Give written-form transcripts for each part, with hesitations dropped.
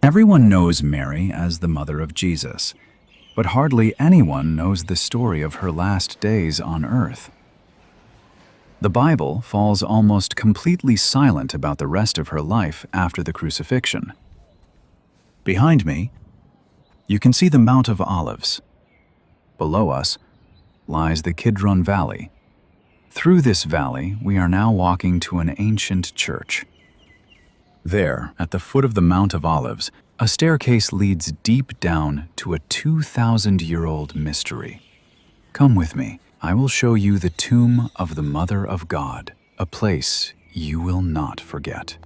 Everyone knows Mary as the mother of Jesus, but hardly anyone knows the story of her last days on earth. The Bible falls almost completely silent about the rest of her life after the crucifixion. Behind me, you can see the Mount of Olives. Below us lies the Kidron Valley. Through this valley, we are now walking to an ancient church. There, at the foot of the Mount of Olives, a staircase leads deep down to a 2,000-year-old mystery. Come with me. I will show you the tomb of the Mother of God, a place you will not forget.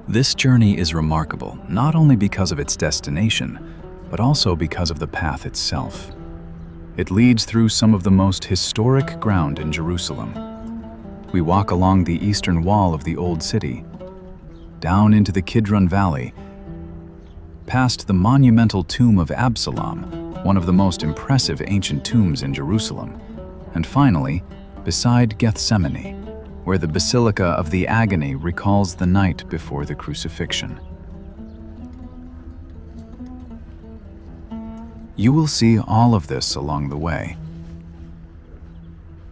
This journey is remarkable, not only because of its destination, but also because of the path itself. It leads through some of the most historic ground in Jerusalem. We walk along the eastern wall of the Old City, down into the Kidron Valley, past the monumental tomb of Absalom, one of the most impressive ancient tombs in Jerusalem, and finally, beside Gethsemane, where the Basilica of the Agony recalls the night before the crucifixion. You will see all of this along the way,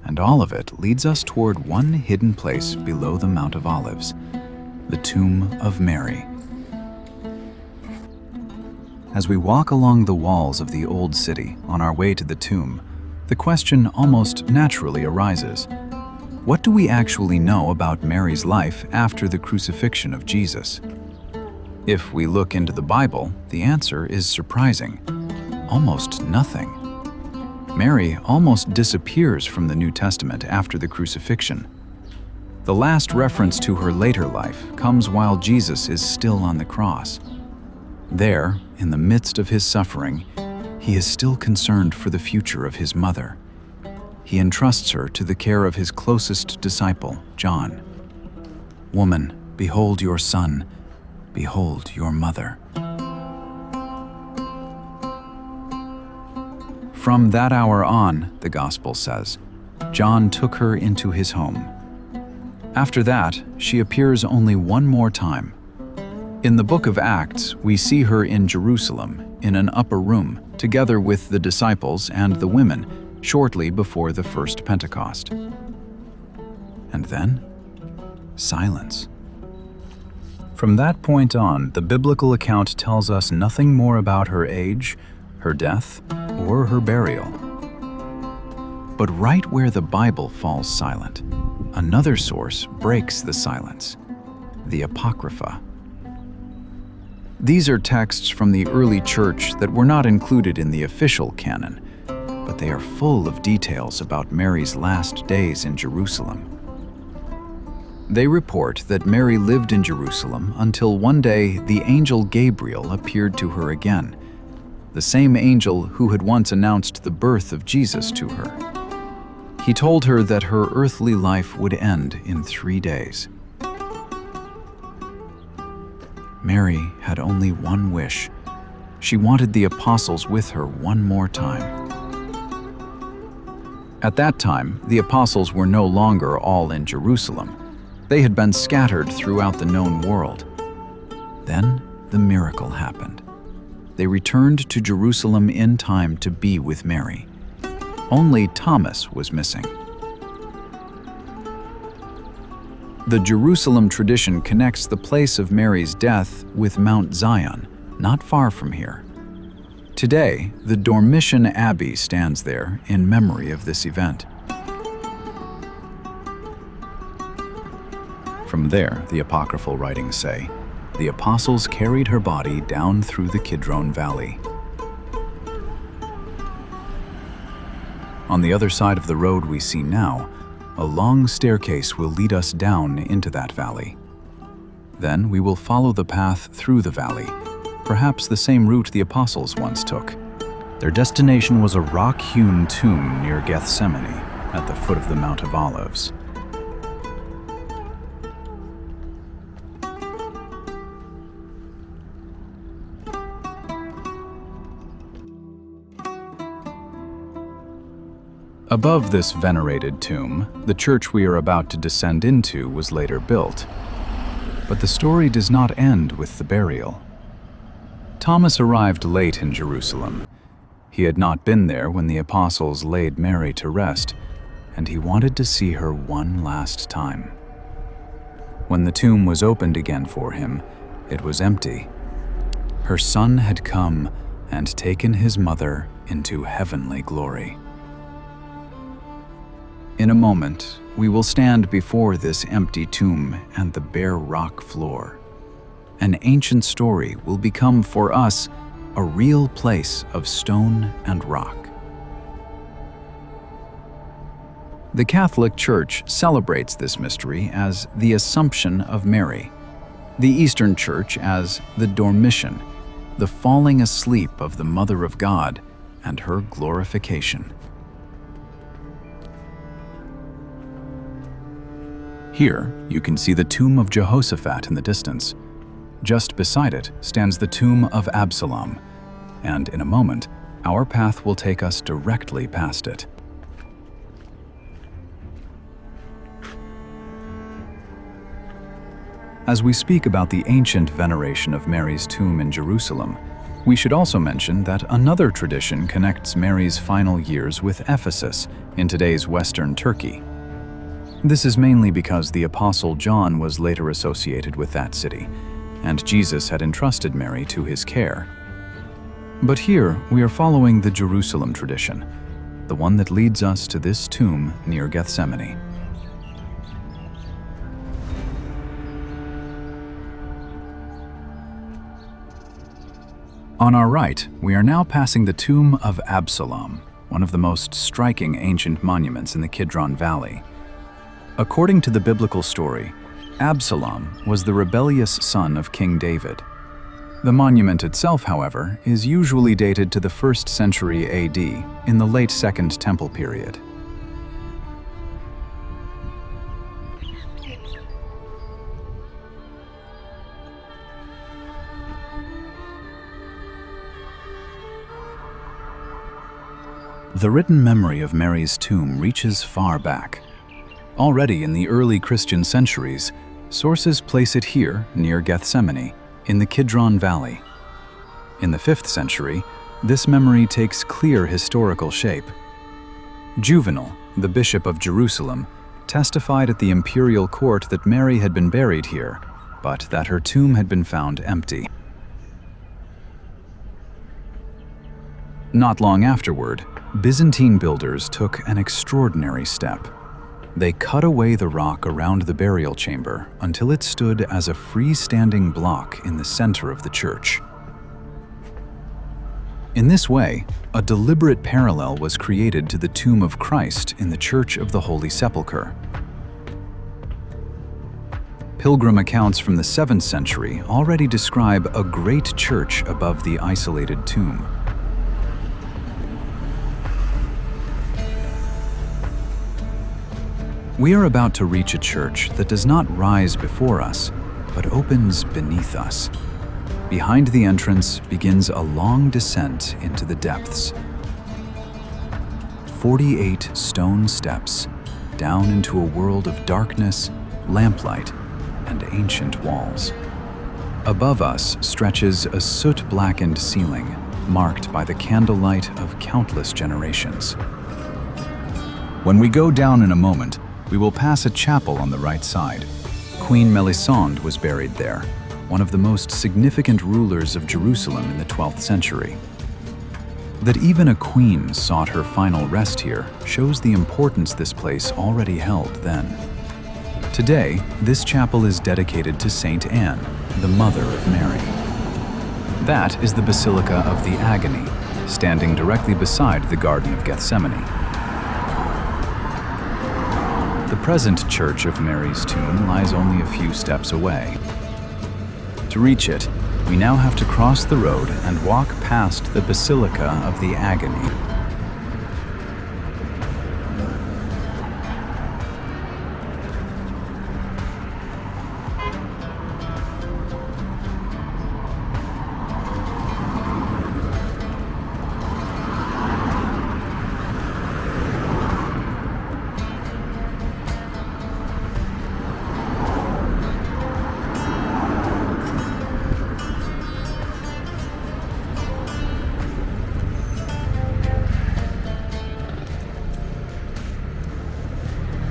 and all of it leads us toward one hidden place below the Mount of Olives, the tomb of Mary. As we walk along the walls of the Old City on our way to the tomb, the question almost naturally arises: what do we actually know about Mary's life after the crucifixion of Jesus? If we look into the Bible, the answer is surprising: almost nothing. Mary almost disappears from the New Testament after the crucifixion. The last reference to her later life comes while Jesus is still on the cross. There, in the midst of his suffering, he is still concerned for the future of his mother. He entrusts her to the care of his closest disciple, John. "Woman, behold your son, behold your mother." From that hour on, the Gospel says, John took her into his home. After that, she appears only one more time. In the book of Acts, we see her in Jerusalem, in an upper room, together with the disciples and the women, shortly before the first Pentecost. And then, silence. From that point on, the biblical account tells us nothing more about her age, her death, or her burial. But right where the Bible falls silent, another source breaks the silence: the Apocrypha. These are texts from the early church that were not included in the official canon, but they are full of details about Mary's last days in Jerusalem. They report that Mary lived in Jerusalem until one day the angel Gabriel appeared to her again, the same angel who had once announced the birth of Jesus to her. He told her that her earthly life would end in 3 days. Mary had only one wish. She wanted the apostles with her one more time. At that time, the apostles were no longer all in Jerusalem. They had been scattered throughout the known world. Then the miracle happened. They returned to Jerusalem in time to be with Mary. Only Thomas was missing. The Jerusalem tradition connects the place of Mary's death with Mount Zion, not far from here. Today, the Dormition Abbey stands there in memory of this event. From there, the apocryphal writings say, the apostles carried her body down through the Kidron Valley. On the other side of the road we see now, a long staircase will lead us down into that valley. Then we will follow the path through the valley, perhaps the same route the apostles once took. Their destination was a rock-hewn tomb near Gethsemane, at the foot of the Mount of Olives. Above this venerated tomb, the church we are about to descend into was later built. But the story does not end with the burial. Thomas arrived late in Jerusalem. He had not been there when the apostles laid Mary to rest, and he wanted to see her one last time. When the tomb was opened again for him, it was empty. Her son had come and taken his mother into heavenly glory. In a moment, we will stand before this empty tomb and the bare rock floor. An ancient story will become for us a real place of stone and rock. The Catholic Church celebrates this mystery as the Assumption of Mary, the Eastern Church as the Dormition, the falling asleep of the Mother of God and her glorification. Here, you can see the tomb of Jehoshaphat in the distance. Just beside it stands the tomb of Absalom, and in a moment, our path will take us directly past it. As we speak about the ancient veneration of Mary's tomb in Jerusalem, we should also mention that another tradition connects Mary's final years with Ephesus in today's Western Turkey. This is mainly because the Apostle John was later associated with that city, and Jesus had entrusted Mary to his care. But here we are following the Jerusalem tradition, the one that leads us to this tomb near Gethsemane. On our right, we are now passing the tomb of Absalom, one of the most striking ancient monuments in the Kidron Valley. According to the biblical story, Absalom was the rebellious son of King David. The monument itself, however, is usually dated to the 1st century AD, in the late Second Temple period. The written memory of Mary's tomb reaches far back. Already in the early Christian centuries, sources place it here near Gethsemane, in the Kidron Valley. In the 5th century, this memory takes clear historical shape. Juvenal, the bishop of Jerusalem, testified at the imperial court that Mary had been buried here, but that her tomb had been found empty. Not long afterward, Byzantine builders took an extraordinary step. They cut away the rock around the burial chamber until it stood as a freestanding block in the center of the church. In this way, a deliberate parallel was created to the tomb of Christ in the Church of the Holy Sepulchre. Pilgrim accounts from the 7th century already describe a great church above the isolated tomb. We are about to reach a church that does not rise before us, but opens beneath us. Behind the entrance begins a long descent into the depths. 48 stone steps down into a world of darkness, lamplight, and ancient walls. Above us stretches a soot-blackened ceiling, marked by the candlelight of countless generations. When we go down in a moment, we will pass a chapel on the right side. Queen Melisande was buried there, one of the most significant rulers of Jerusalem in the 12th century. That even a queen sought her final rest here shows the importance this place already held then. Today, this chapel is dedicated to Saint Anne, the mother of Mary. That is the Basilica of the Agony, standing directly beside the Garden of Gethsemane. The present Church of Mary's tomb lies only a few steps away. To reach it, we now have to cross the road and walk past the Basilica of the Agony.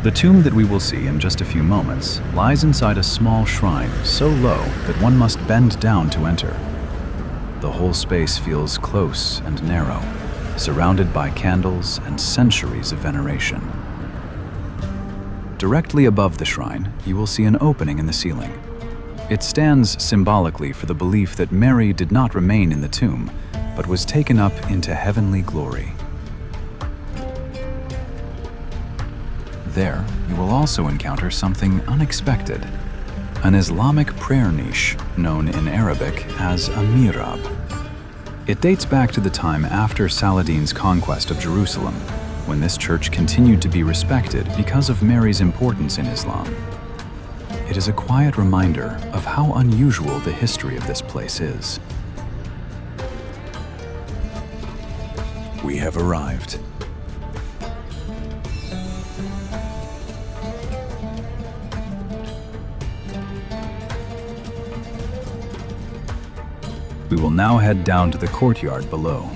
The tomb that we will see in just a few moments lies inside a small shrine so low that one must bend down to enter. The whole space feels close and narrow, surrounded by candles and centuries of veneration. Directly above the shrine, you will see an opening in the ceiling. It stands symbolically for the belief that Mary did not remain in the tomb, but was taken up into heavenly glory. There, you will also encounter something unexpected, an Islamic prayer niche known in Arabic as a mihrab. It dates back to the time after Saladin's conquest of Jerusalem, when this church continued to be respected because of Mary's importance in Islam. It is a quiet reminder of how unusual the history of this place is. We have arrived. We will now head down to the courtyard below.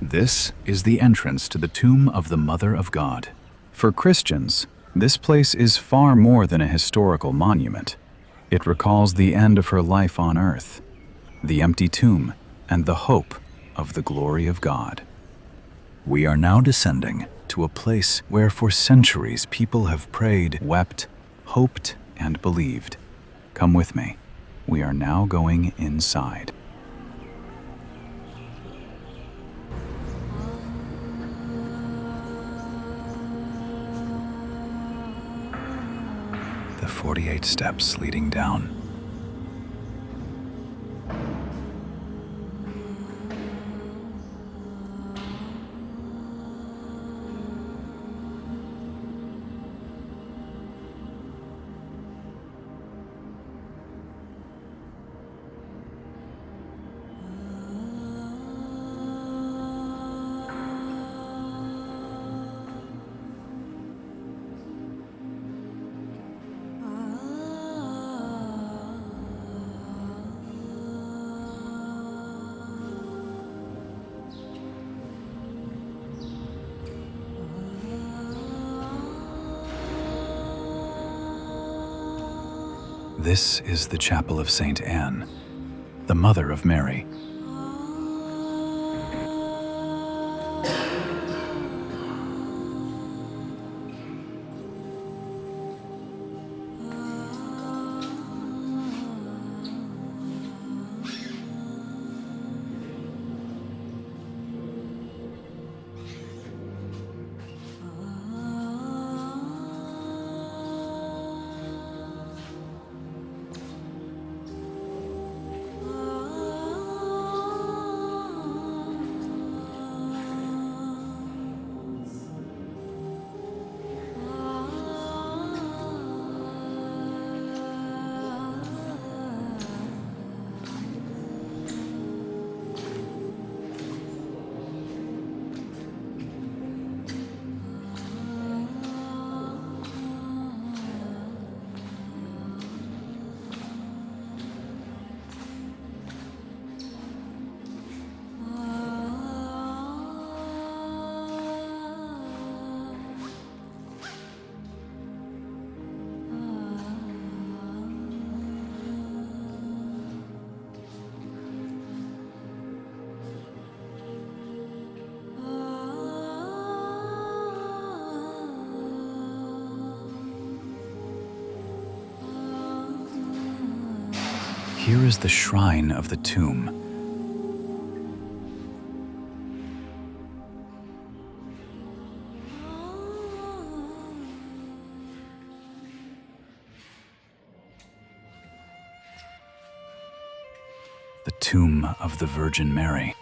This is the entrance to the tomb of the Mother of God. For Christians, this place is far more than a historical monument. It recalls the end of her life on earth, the empty tomb, and the hope of the glory of God. We are now descending to a place where for centuries people have prayed, wept, hoped, and believed. Come with me. We are now going inside. The 48 steps leading down. This is the Chapel of St. Anne, the Mother of Mary. Here is the shrine of the tomb. The tomb of the Virgin Mary.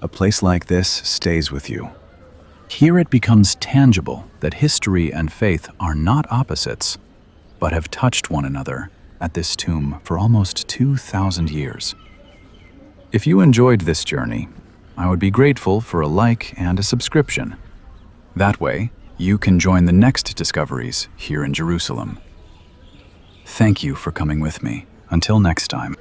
a place like this stays with you. Here it becomes tangible that history and faith are not opposites, but have touched one another at this tomb for almost 2,000 years. If you enjoyed this journey, I would be grateful for a like and a subscription. That way, you can join the next discoveries here in Jerusalem. Thank you for coming with me. Until next time.